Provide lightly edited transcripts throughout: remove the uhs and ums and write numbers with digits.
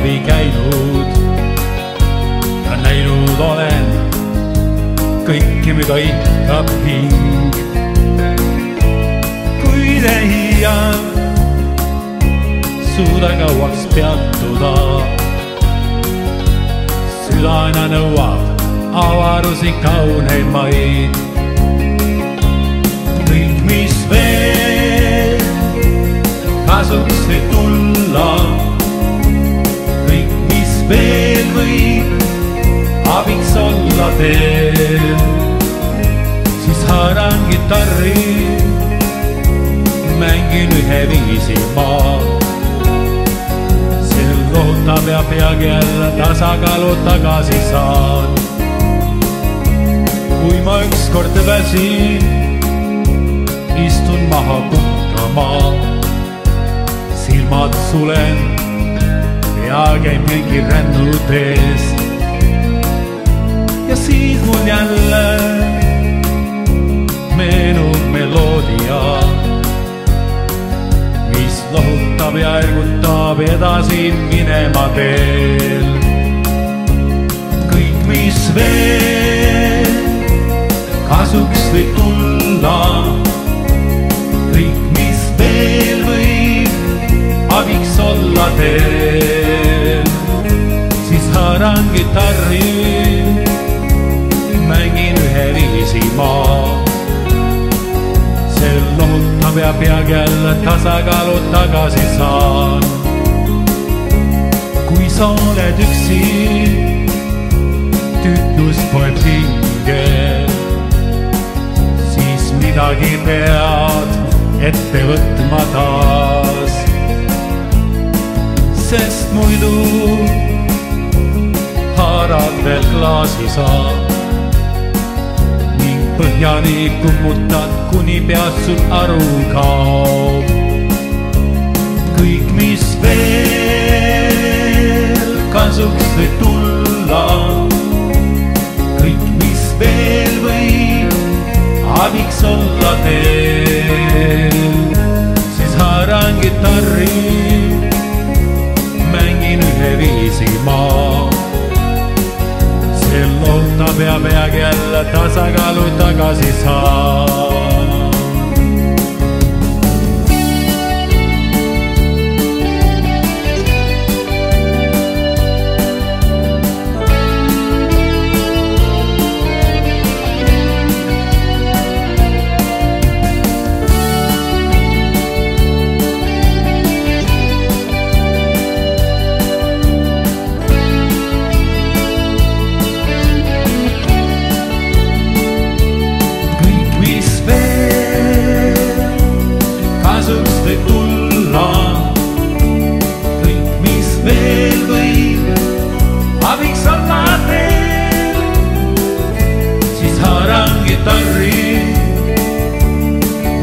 läbi käinud ja näinud olen kõike, mida ikka hing. Kuid ei hiian suuda kauaks peatuda, südana nõuab avarusi kauneimaid. Kõik, mis veel kasuks võib tulla, kõik, mis veel võib abiks olla teel, siis haaran kitarri, mängin ühe viisi ma. See lohutab ja peagi jälle tasakaalu tagasi saan. Kui ma ükskord väsin, istun maha puhkama, silmad sulen, pea käib mingi rännutees. Ja siis mul jälle meenub meloodia, mis lohutab ja ergutab edasi minema teel. Kõik, mis veel kasuks võib tulla, kõik, mis veel võib abiks olla teel, siis haaran kitarri, mängin ühe viisi ma. See lohutab ja peagi jälle tasakaalu tagasi saan. Kui sa oled üksi, tütus poeb hinge, siis midagi pead ette võtma taas. Sest muidu haarad veel klaasi sa ning põhjani kummutad, kuni pead sul aru kaob. Kõik, mis veel kasuks võib tulla, kõik, mis veel võib abiks olla teel, siis haaran kitarri, mängin ühe viisi ma. See lohutab ja peagi jälle tasakaalu tagasi saan.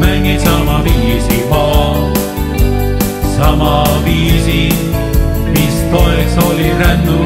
Mängin sama viisi ma, sama viisi, mis toeks oli rännu